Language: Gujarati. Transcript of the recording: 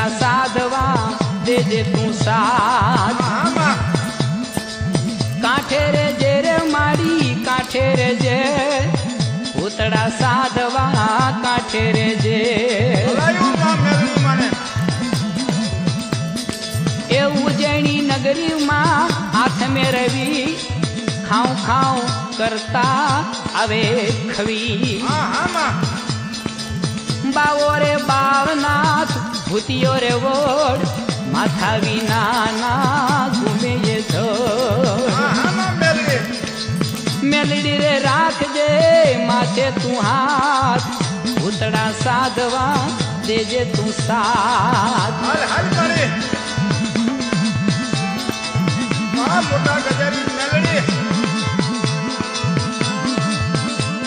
ભૂતડા સાધવા દેજે તું સાથ કાંઠે રે જે રે મારી કાંઠે રે જે ભૂતડા સાધવા કાંઠે રે જે એ ઉજ્જૈની નગરીમાં હાથ મેળવી ખાઉં ખાઉં કરતા આવે ખવી બાવો રે બાવનાથ ભૂતિયો રે વોડ માથા વિના ઘૂમે એ મેલડી રે રાખજે માથે તું હાથ ભૂતડા સાધવા દેજે તું સાથ મોટા ગજરી મેલડી